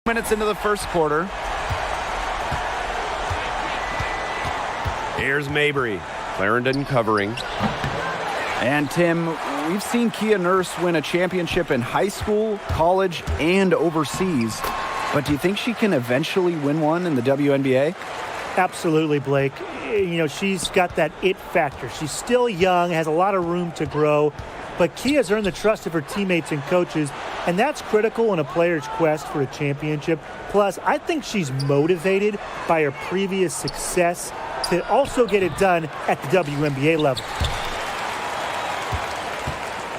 Minutes into the first quarter. Here's Mabry. Clarendon covering. And Tim, we've seen Kia Nurse win a championship in high school, college, and overseas. But do you think she can eventually win one in the WNBA? Absolutely, Blake. You know, she's got that it factor. She's still young, has a lot of room to grow. But Kia's earned the trust of her teammates and coaches, and that's critical in a player's quest for a championship. Plus, I think she's motivated by her previous success to also get it done at the WNBA level.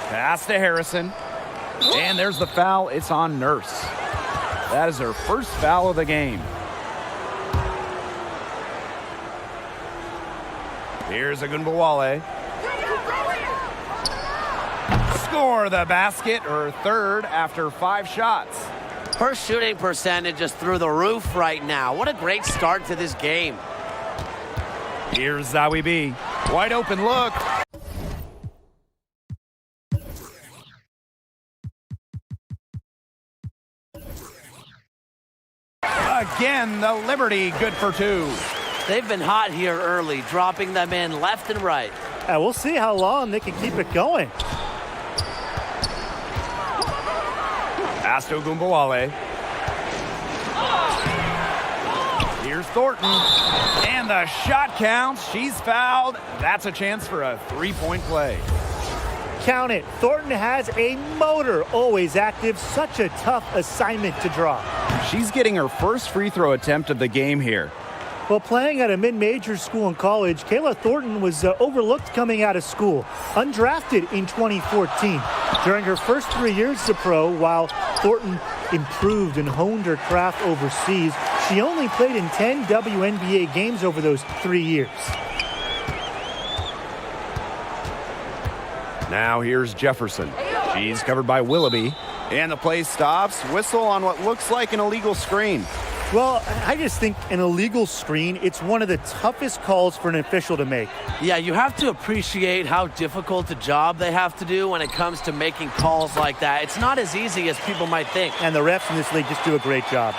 Pass to Harrison. And there's the foul. It's on Nurse. That is her first foul of the game. Here's Agunbowale. Score the basket, her third after 5 shots. Her shooting percentage is through the roof right now. What a great start to this game. Here's Zawi B. Wide open look. Again, the Liberty good for 2. They've been hot here early, dropping them in left and right. We'll see how long they can keep it going. Pass to Agunbowale. Here's Thornton. And the shot counts. She's fouled. That's a chance for a 3-point play. Count it. Thornton has a motor, always active. Such a tough assignment to draw. She's getting her first free throw attempt of the game here. Well, playing at a mid-major school in college, Kayla Thornton was overlooked coming out of school. Undrafted in 2014. During her first 3 years as a pro, while Thornton improved and honed her craft overseas, she only played in 10 WNBA games over those 3 years. Now here's Jefferson. She's covered by Willoughby. And the play stops. Whistle on what looks like an illegal screen. Well, I just think an illegal screen, it's one of the toughest calls for an official to make. Yeah, you have to appreciate how difficult a job they have to do when it comes to making calls like that. It's not as easy as people might think. And the refs in this league just do a great job.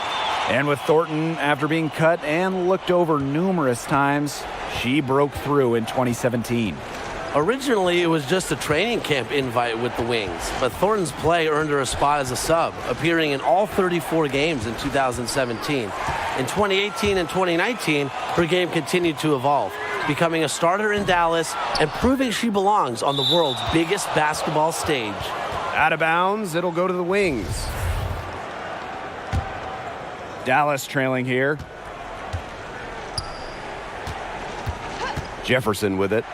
And with Thornton, after being cut and looked over numerous times, she broke through in 2017. Originally, it was just a training camp invite with the Wings, but Thornton's play earned her a spot as a sub, appearing in all 34 games in 2017. In 2018 and 2019, her game continued to evolve, becoming a starter in Dallas and proving she belongs on the world's biggest basketball stage. Out of bounds, it'll go to the Wings. Dallas trailing here. Jefferson with it.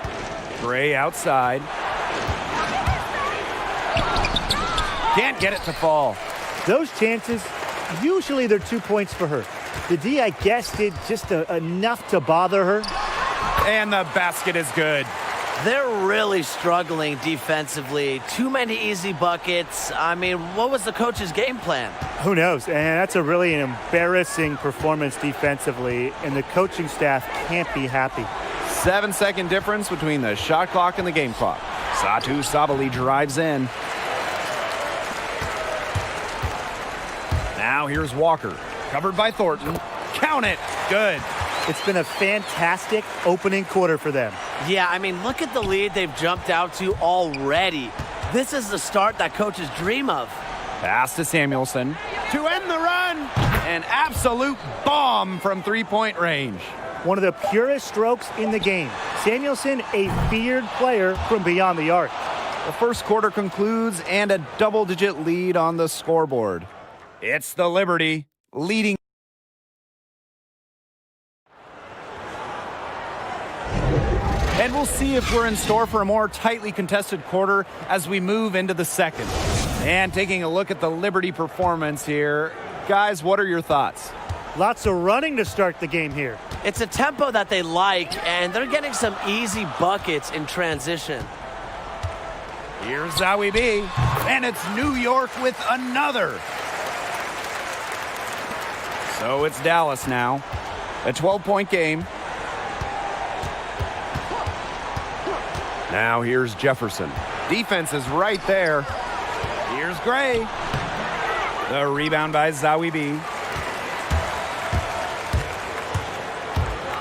Gray outside. Can't get it to fall. Those chances, usually they're 2 points for her. The D, I guess, did just enough to bother her. And the basket is good. They're really struggling defensively. Too many easy buckets. I mean, what was the coach's game plan? Who knows? And that's a really embarrassing performance defensively, and the coaching staff can't be happy. 7-second difference between the shot clock and the game clock. Satu Sabali drives in. Now here's Walker. Covered by Thornton. Count it. Good. It's been a fantastic opening quarter for them. Yeah, I mean, look at the lead they've jumped out to already. This is the start that coaches dream of. Pass to Samuelson. To end the run. An absolute bomb from three-point range. One of the purest strokes in the game. Samuelson, a feared player from beyond the arc. The first quarter concludes and a double-digit lead on the scoreboard. It's the Liberty leading. And we'll see if we're in store for a more tightly contested quarter as we move into the second. And taking a look at the Liberty performance here. Guys, what are your thoughts? Lots of running to start the game here. It's a tempo that they like, and they're getting some easy buckets in transition. Here's Zawi B, and it's New York with another. So it's Dallas now. A 12-point game. Now here's Jefferson. Defense is right there. Here's Gray. The rebound by Zawi B.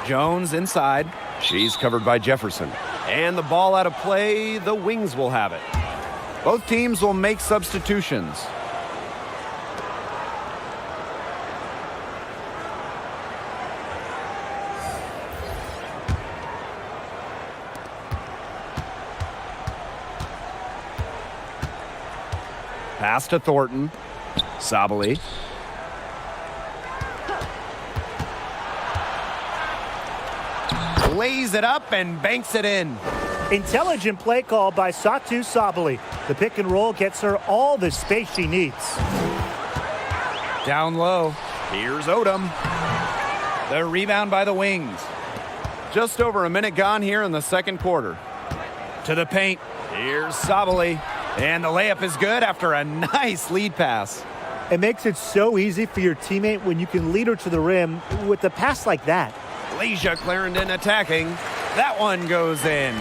Jones inside. She's covered by Jefferson. And the ball out of play, the Wings will have it. Both teams will make substitutions. Pass to Thornton. Sabali. Lays it up and banks it in. Intelligent play call by Tstashe Sabali. The pick and roll gets her all the space she needs. Down low. Here's Odom. The rebound by the Wings. Just over a minute gone here in the second quarter. To the paint. Here's Sabali. And the layup is good after a nice lead pass. It makes it so easy for your teammate when you can lead her to the rim with a pass like that. Leisha Clarendon attacking. That one goes in.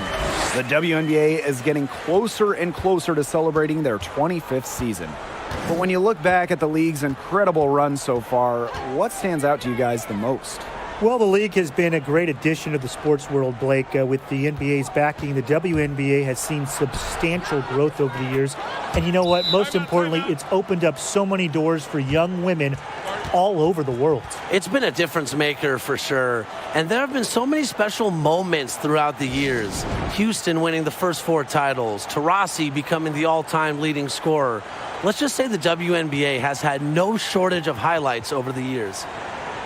The WNBA is getting closer and closer to celebrating their 25th season. But when you look back at the league's incredible run so far, what stands out to you guys the most? Well, the league has been a great addition to the sports world, Blake. With the NBA's backing, the WNBA has seen substantial growth over the years. And you know what? Most importantly, it's opened up so many doors for young women all over the world. It's been a difference maker for sure. And there have been so many special moments throughout the years. Houston winning the first 4 titles, Taurasi becoming the all-time leading scorer. Let's just say the WNBA has had no shortage of highlights over the years.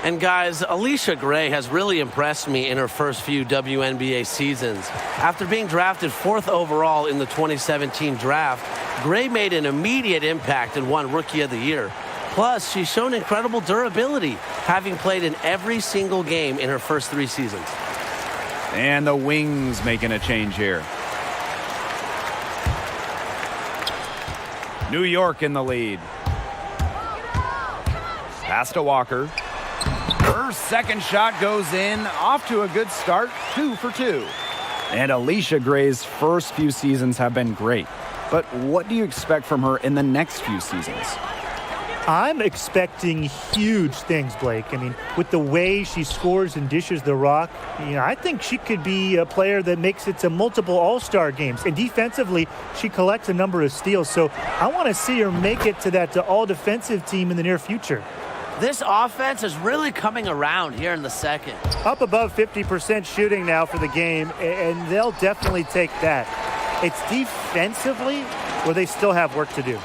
And guys, Alicia Gray has really impressed me in her first few WNBA seasons. After being drafted 4th overall in the 2017 draft, Gray made an immediate impact and won Rookie of the Year. Plus, she's shown incredible durability, having played in every single game in her first 3 seasons. And the Wings making a change here. New York in the lead. Pass to Walker. Her second shot goes in, off to a good start, 2 for 2. And Alicia Gray's first few seasons have been great. But what do you expect from her in the next few seasons? I'm expecting huge things, Blake. I mean, with the way she scores and dishes the rock, I think she could be a player that makes it to multiple All-Star games. And defensively, she collects a number of steals. So I want to see her make it to that all-defensive team in the near future. This offense is really coming around here in the second. Up above 50% shooting now for the game, and they'll definitely take that. It's defensively where they still have work to do.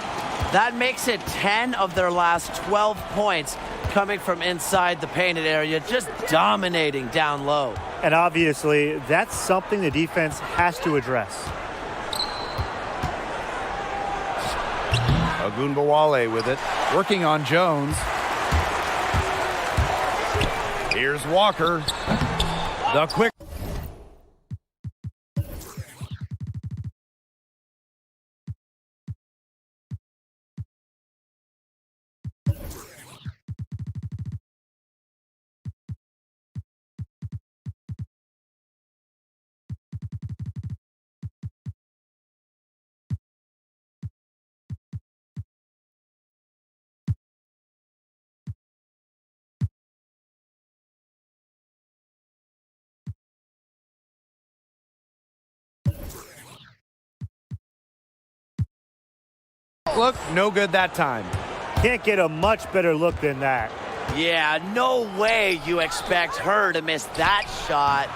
That makes it 10 of their last 12 points coming from inside the painted area, just dominating down low. And obviously, that's something the defense has to address. Ogunbowale with it, working on Jones. Here's Walker. The quick. Look, no good that time. Can't get a much better look than that. Yeah, no way you expect her to miss that shot.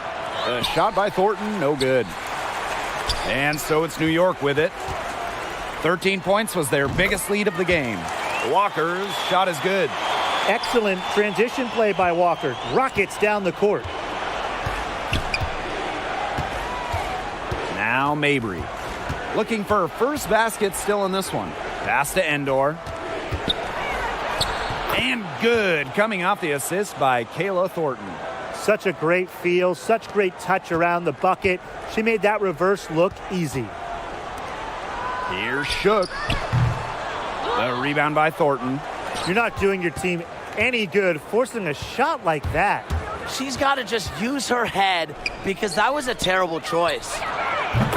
The shot by Thornton, no good. And so it's New York with it. 13 points was their biggest lead of the game. Walker's shot is good. Excellent transition play by Walker. Rockets down the court. Now Mabry. Looking for her first basket still in this one. Pass to Endor. And good, coming off the assist by Kayla Thornton. Such a great feel, such great touch around the bucket. She made that reverse look easy. Here's Shook. The rebound by Thornton. You're not doing your team any good forcing a shot like that. She's got to just use her head because that was a terrible choice.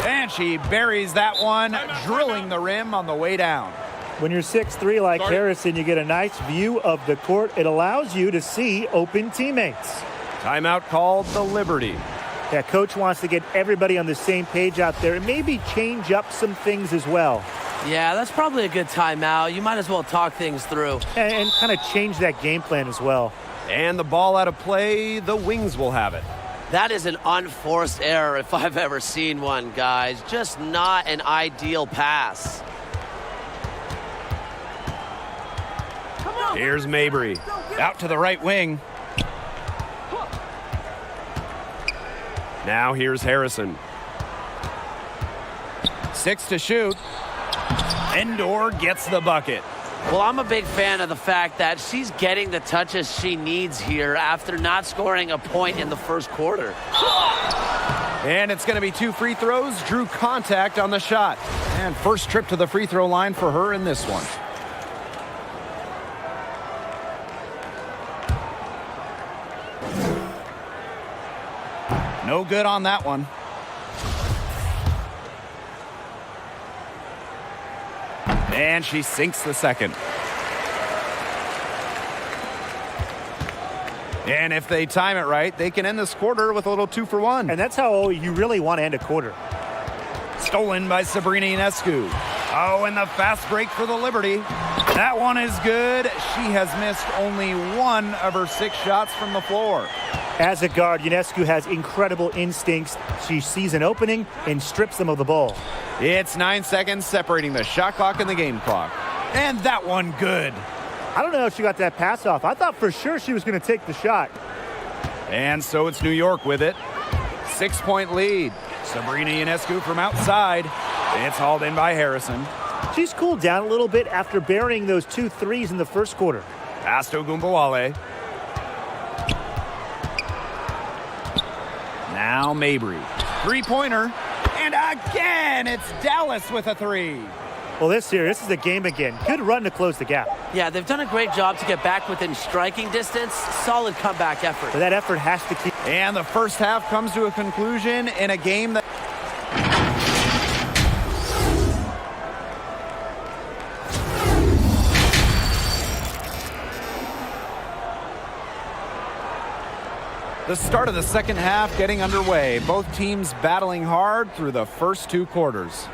And she buries that one, drilling the rim on the way down. When you're 6'3" like Harrison, you get a nice view of the court. It allows you to see open teammates. Timeout called the Liberty. Yeah, coach wants to get everybody on the same page out there and maybe change up some things as well. Yeah, that's probably a good timeout. You might as well talk things through. And kind of change that game plan as well. And the ball out of play, the Wings will have it. That is an unforced error if I've ever seen one, guys. Just not an ideal pass. Here's Mabry. Out to the right wing. Now here's Harrison. 6 to shoot. Endor gets the bucket. Well, I'm a big fan of the fact that she's getting the touches she needs here after not scoring a point in the first quarter. And it's going to be 2 free throws. Drew contact on the shot. And first trip to the free throw line for her in this one. No good on that one. And she sinks the second. And if they time it right, they can end this quarter with a little 2-for-1. And that's how you really want to end a quarter. Stolen by Sabrina Ionescu. Oh, and the fast break for the Liberty. That one is good. She has missed only 1 of her 6 shots from the floor. As a guard, Ionescu has incredible instincts. She sees an opening and strips them of the ball. It's 9 seconds separating the shot clock and the game clock. And that one good. I don't know if she got that pass off. I thought for sure she was going to take the shot. And so it's New York with it. 6-point lead. Sabrina Ionescu from outside. It's hauled in by Harrison. She's cooled down a little bit after burying those 2 threes in the first quarter. Past Ogunbowale. Now Mabry. 3-pointer. And again, it's Dallas with a 3. Well, this is the game again. Good run to close the gap. Yeah, they've done a great job to get back within striking distance. Solid comeback effort. But that effort has to keep. And the first half comes to a conclusion in a game that... The start of the second half getting underway. Both teams battling hard through the first 2 quarters.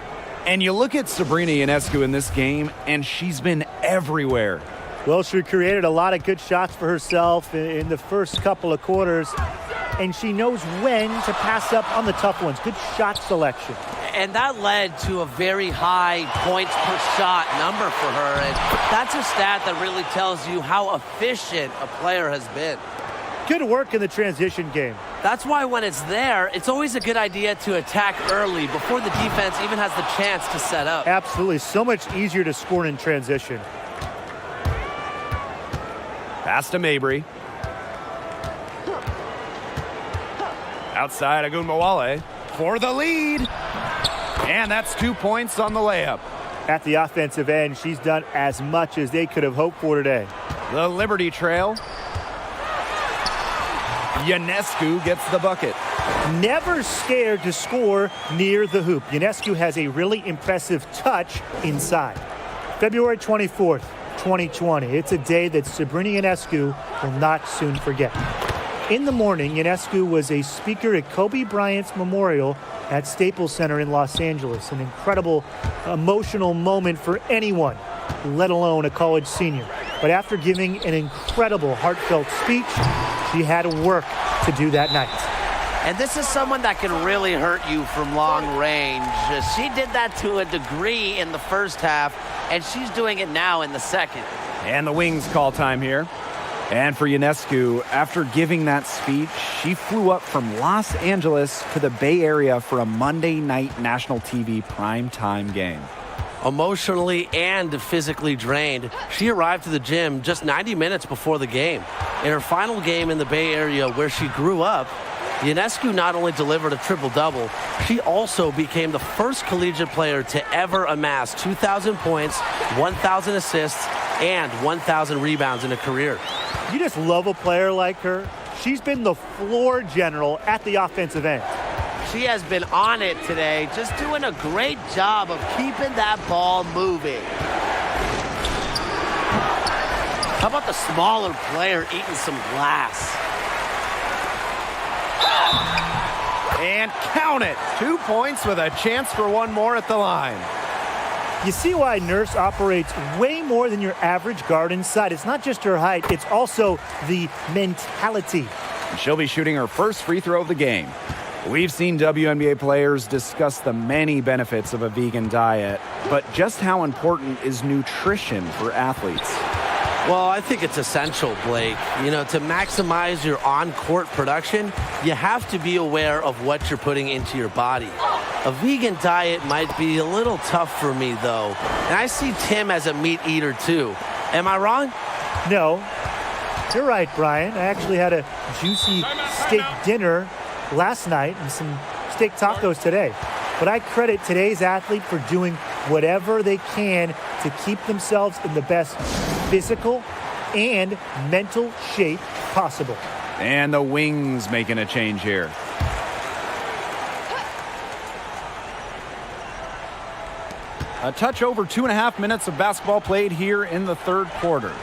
And you look at Sabrina Ionescu in this game, and she's been everywhere. Well, she created a lot of good shots for herself in the first couple of quarters, and she knows when to pass up on the tough ones. Good shot selection. And that led to a very high points per shot number for her. And that's a stat that really tells you how efficient a player has been. Good work in the transition game. That's why when it's there, it's always a good idea to attack early before the defense even has the chance to set up. Absolutely. So much easier to score in transition. Pass to Mabry. Outside Ogunbowale for the lead. And that's 2 points on the layup. At the offensive end, she's done as much as they could have hoped for today. The Liberty trail. Ionescu gets the bucket. Never scared to score near the hoop. Ionescu has a really impressive touch inside. February 24th, 2020. It's a day that Sabrina Ionescu will not soon forget. In the morning, Ionescu was a speaker at Kobe Bryant's memorial at Staples Center in Los Angeles. An incredible, emotional moment for anyone, let alone a college senior. But after giving an incredible, heartfelt speech, she had work to do that night. And this is someone that can really hurt you from long range. She did that to a degree in the first half, and she's doing it now in the second. And the Wings call time here. And for Ionescu, after giving that speech, she flew up from Los Angeles to the Bay Area for a Monday night national TV primetime game. Emotionally and physically drained, she arrived to the gym just 90 minutes before the game. In her final game in the Bay Area where she grew up, Ionescu not only delivered a triple-double, she also became the first collegiate player to ever amass 2,000 points, 1,000 assists, and 1,000 rebounds in a career. You just love a player like her. She's been the floor general at the offensive end. She has been on it today, just doing a great job of keeping that ball moving. How about the smaller player eating some glass? And count it. 2 points with a chance for one more at the line. You see why Nurse operates way more than your average guard inside. It's not just her height, it's also the mentality. And she'll be shooting her first free throw of the game. We've seen WNBA players discuss the many benefits of a vegan diet, but just how important is nutrition for athletes? Well, I think it's essential, Blake. You know, to maximize your on-court production, you have to be aware of what you're putting into your body. A vegan diet might be a little tough for me, though. And I see Tim as a meat eater, too. Am I wrong? No, you're right, Brian. I actually had a juicy steak dinner last night and some steak tacos today. But I credit today's athlete for doing whatever they can to keep themselves in the best physical and mental shape possible. And the Wings making a change here. A touch over 2.5 minutes of basketball played here in the third quarter.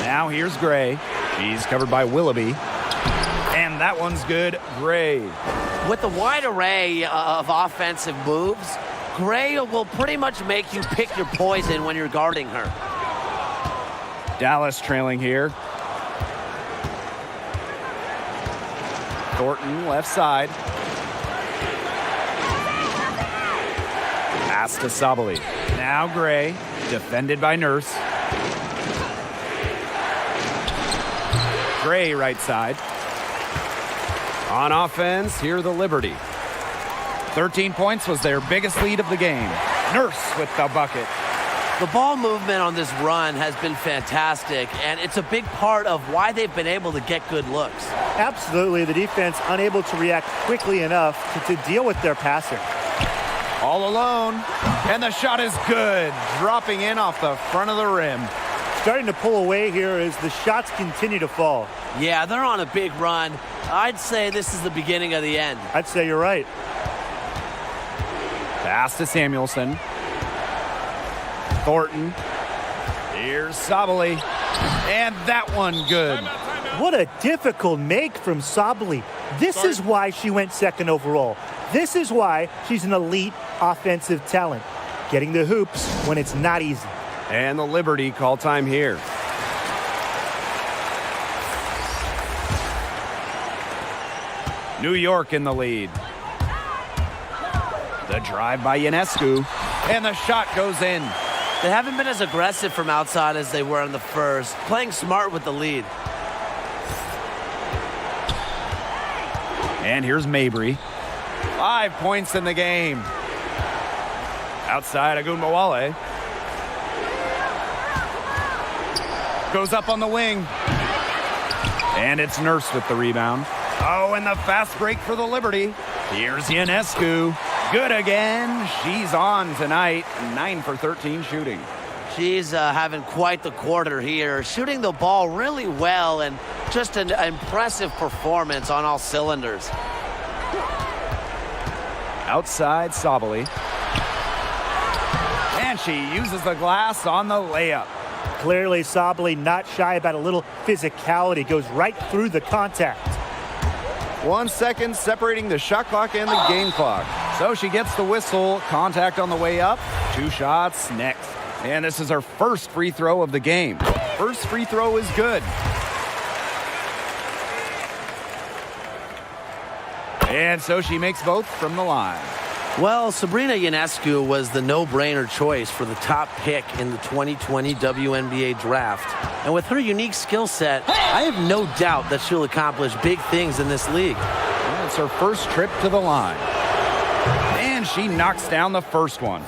Now here's Gray. She's covered by Willoughby. And that one's good. Gray. With a wide array of offensive moves, Gray will pretty much make you pick your poison when you're guarding her. Dallas trailing here. Thornton left side. Pass to Sabali. Now Gray, defended by Nurse. Gray right side. On offense, here the Liberty. 13 points was their biggest lead of the game. Nurse with the bucket. The ball movement on this run has been fantastic, and it's a big part of why they've been able to get good looks. Absolutely, the defense unable to react quickly enough to deal with their passer. All alone, and the shot is good, dropping in off the front of the rim. Starting to pull away here as the shots continue to fall. Yeah, they're on a big run. I'd say this is the beginning of the end. I'd say you're right. Pass to Samuelson. Thornton. Here's Sabali. And that one good. What a difficult make from Sabali. This is why she went second overall. This is why she's an elite offensive talent. Getting the hoops when it's not easy. And the Liberty call time here. New York in the lead. The drive by Ionescu, and the shot goes in. They haven't been as aggressive from outside as they were in the first, playing smart with the lead. And here's Mabry. 5 points in the game. Outside, Agunbowale. Goes up on the wing. And it's Nurse with the rebound. Oh, and the fast break for the Liberty. Here's Ionescu. Good again. She's on tonight. 9 for 13 shooting. She's having quite the quarter here, shooting the ball really well and just an impressive performance on all cylinders. Outside, Sabali. And she uses the glass on the layup. Clearly, Sabali not shy about a little physicality. Goes right through the contact. 1 second separating the shot clock and the game clock. So she gets the whistle. Contact on the way up. 2 shots next. And this is her first free throw of the game. First free throw is good. And so she makes both from the line. Well, Sabrina Ionescu was the no-brainer choice for the top pick in the 2020 WNBA draft. And with her unique skill set, I have no doubt that she'll accomplish big things in this league. And it's her first trip to the line. And she knocks down the first one.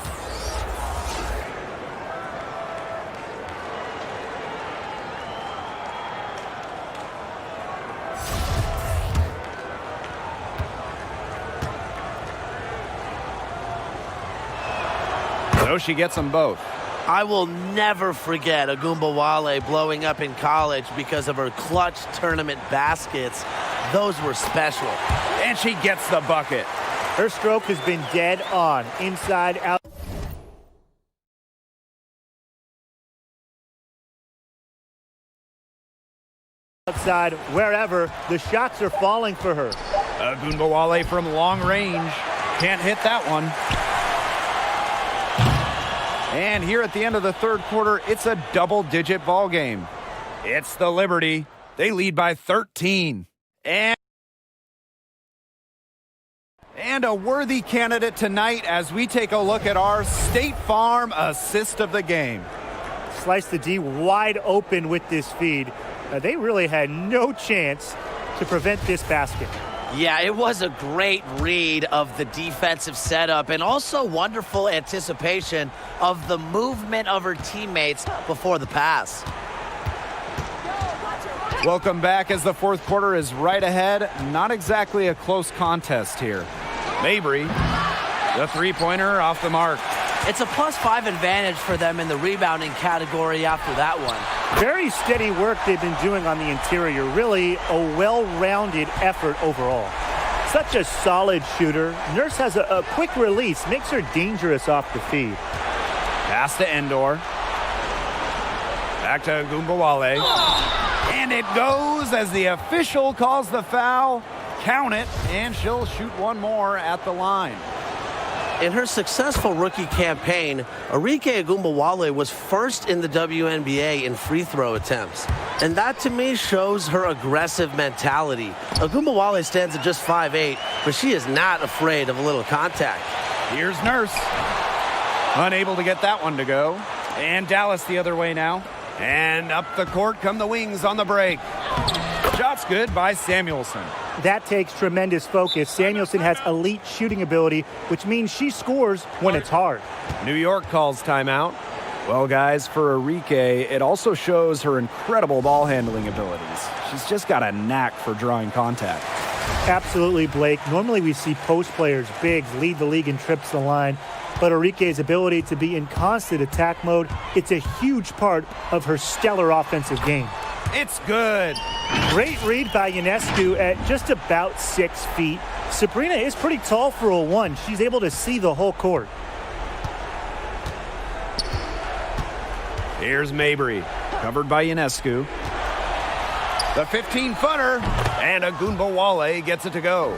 So she gets them both. I will never forget Agunbowale blowing up in college because of her clutch tournament baskets. Those were special. And she gets the bucket. Her stroke has been dead on, inside, out. outside, wherever, the shots are falling for her. Agunbowale from long range. Can't hit that one. And here at the end of the third quarter, it's a double-digit ball game. It's the Liberty. They lead by 13. And a worthy candidate tonight as we take a look at our State Farm assist of the game. Slice the D wide open with this feed. They really had no chance to prevent this basket. Yeah, it was a great read of the defensive setup and also wonderful anticipation of the movement of her teammates before the pass. Welcome back as the fourth quarter is right ahead. Not exactly a close contest here. Mabry, the three-pointer off the mark. It's a +5 advantage for them in the rebounding category after that one. Very steady work they've been doing on the interior. Really a well-rounded effort overall. Such a solid shooter. Nurse has a quick release, makes her dangerous off the feed. Pass to Endor. Back to Agunbowale. And it goes as the official calls the foul. Count it, and she'll shoot one more at the line. In her successful rookie campaign, Arike Agunbowale was first in the WNBA in free throw attempts. And that to me shows her aggressive mentality. Agunbowale stands at just 5'8", but she is not afraid of a little contact. Here's Nurse. Unable to get that one to go. And Dallas the other way now. And up the court come the Wings on the break. Shot's good by Samuelson. That takes tremendous focus. Samuelson has elite shooting ability, which means she scores when it's hard. New York calls timeout. Well, guys, for Arike, it also shows her incredible ball handling abilities. She's just got a knack for drawing contact. Absolutely, Blake. Normally we see post players, bigs, lead the league in trips to the line. But Arike's ability to be in constant attack mode, it's a huge part of her stellar offensive game. It's good. Great read by Ionescu at just about 6 feet. Sabrina is pretty tall for a 1. She's able to see the whole court. Here's Mabry, covered by Ionescu. The 15-footer, and Agunbowale gets it to go.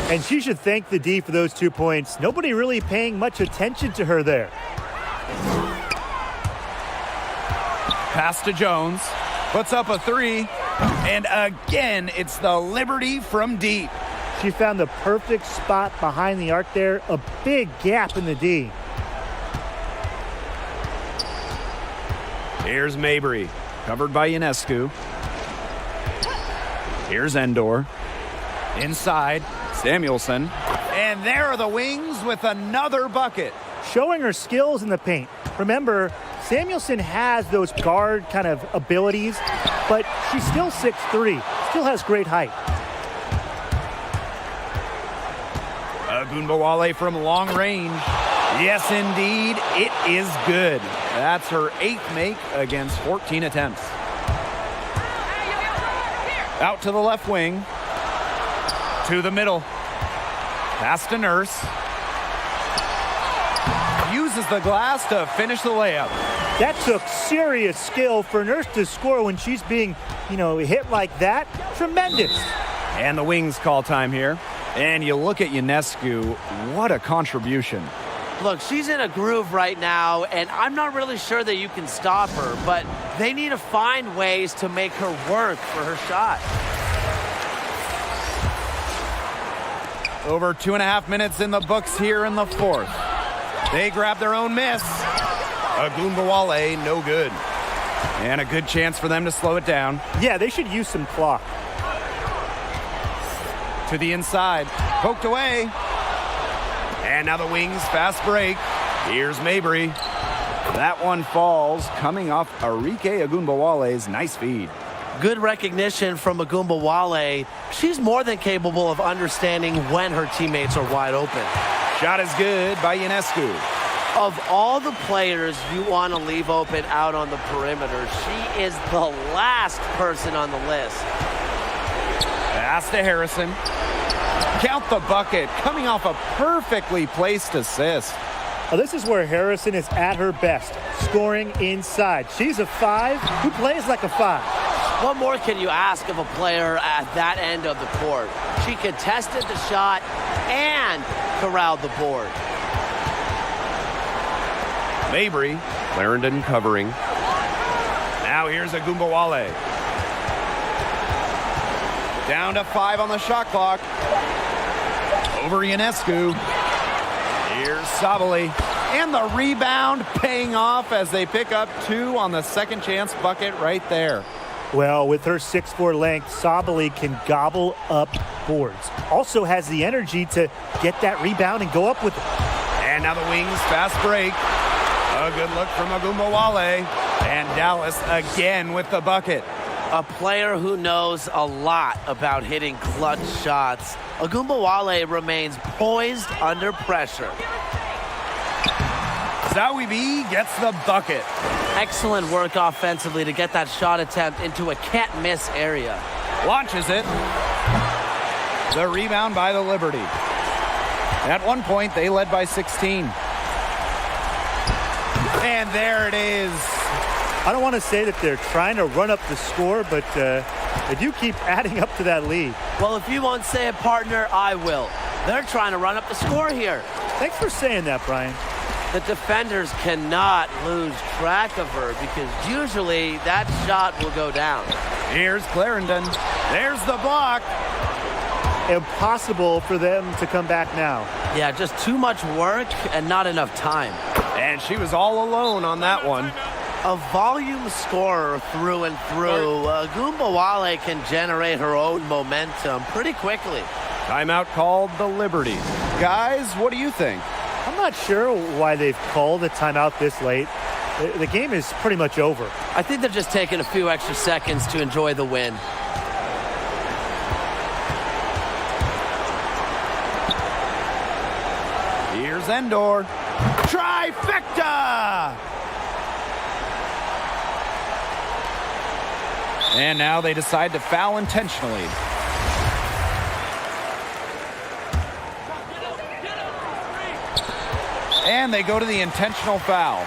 And she should thank the D for those 2 points. Nobody really paying much attention to her there. Pass to Jones. Puts up a 3. And again, it's the Liberty from deep. She found the perfect spot behind the arc there. A big gap in the D. Here's Mabry, covered by Ionescu. Here's Endor. Inside, Samuelson. And there are the Wings with another bucket. Showing her skills in the paint. Remember, Samuelson has those guard kind of abilities, but she's still 6'3", still has great height. Agunbowale from long range. Yes, indeed, it is good. That's her 8th make against 14 attempts. Out to the left wing. To the middle. Pass to Nurse. Uses the glass to finish the layup. That took serious skill for Nurse to score when she's being, hit like that. Tremendous. And the Wings call time here. And you look at Ionescu, what a contribution. Look, she's in a groove right now, and I'm not really sure that you can stop her, but they need to find ways to make her work for her shot. Over 2.5 minutes in the books here in the fourth. They grab their own miss. Agunbowale, no good. And a good chance for them to slow it down. Yeah, they should use some clock. To the inside. Poked away. And now the Wings fast break. Here's Mabry. That one falls, coming off Arike Agunbowale's nice feed. Good recognition from Agunbowale. She's more than capable of understanding when her teammates are wide open. Shot is good by Ionescu. Of all the players you want to leave open out on the perimeter, she is the last person on the list. Pass to Harrison. Count the bucket, coming off a perfectly placed assist. Well, this is where Harrison is at her best, scoring inside. She's a 5 who plays like a 5. What more can you ask of a player at that end of the court? She contested the shot and corralled the board. Mabry, Clarendon covering. Now here's Agumbawale. Down to 5 on the shot clock. Over Ionescu. Here's Sabali. And the rebound paying off as they pick up 2 on the second chance bucket right there. Well, with her 6'4" length, Sabali can gobble up boards. Also has the energy to get that rebound and go up with it. And now the Wings fast break. A good look from Agumbawale. And Dallas again with the bucket. A player who knows a lot about hitting clutch shots. Agumbawale remains poised under pressure. Zawibi gets the bucket. Excellent work offensively to get that shot attempt into a can't-miss area. Launches it. The rebound by the Liberty. At one point, they led by 16. And there it is. I don't want to say that they're trying to run up the score, but they do keep adding up to that lead. Well, if you won't say it, partner, I will. They're trying to run up the score here. Thanks for saying that, Brian. The defenders cannot lose track of her because usually that shot will go down. Here's Clarendon. There's the block. Impossible for them to come back now. Yeah, just too much work and not enough time. And she was all alone on that one. A volume scorer through and through. Agumbawale can generate her own momentum pretty quickly. Timeout called the Liberty. Guys, what do you think? I'm not sure why they've called a timeout this late. The game is pretty much over. I think they're just taking a few extra seconds to enjoy the win. Here's Endor. Trifecta! And now they decide to foul intentionally. And they go to the intentional foul.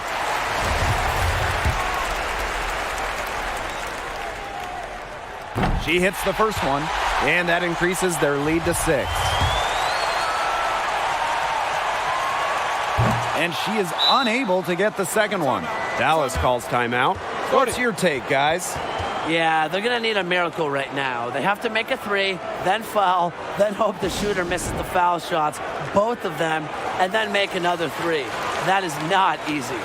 She hits the first one, and that increases their lead to 6. And she is unable to get the second one. Dallas calls timeout. What's your take, guys? Yeah, they're going to need a miracle right now. They have to make a 3, then foul, then hope the shooter misses the foul shots, both of them, and then make another 3. That is not easy.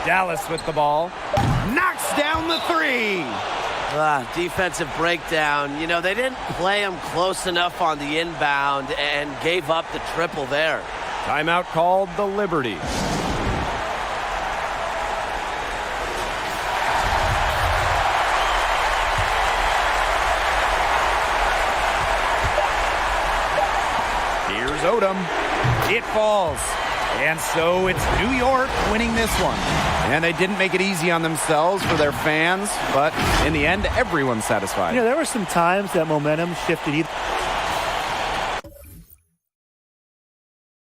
Dallas with the ball. Knocks down the 3. Defensive breakdown. You know, they didn't play him close enough on the inbound and gave up the triple there. Timeout called the Liberty. Here's Odom. It falls. And so it's New York winning this one. And they didn't make it easy on themselves for their fans, but in the end, everyone's satisfied. You know, there were some times that momentum shifted either.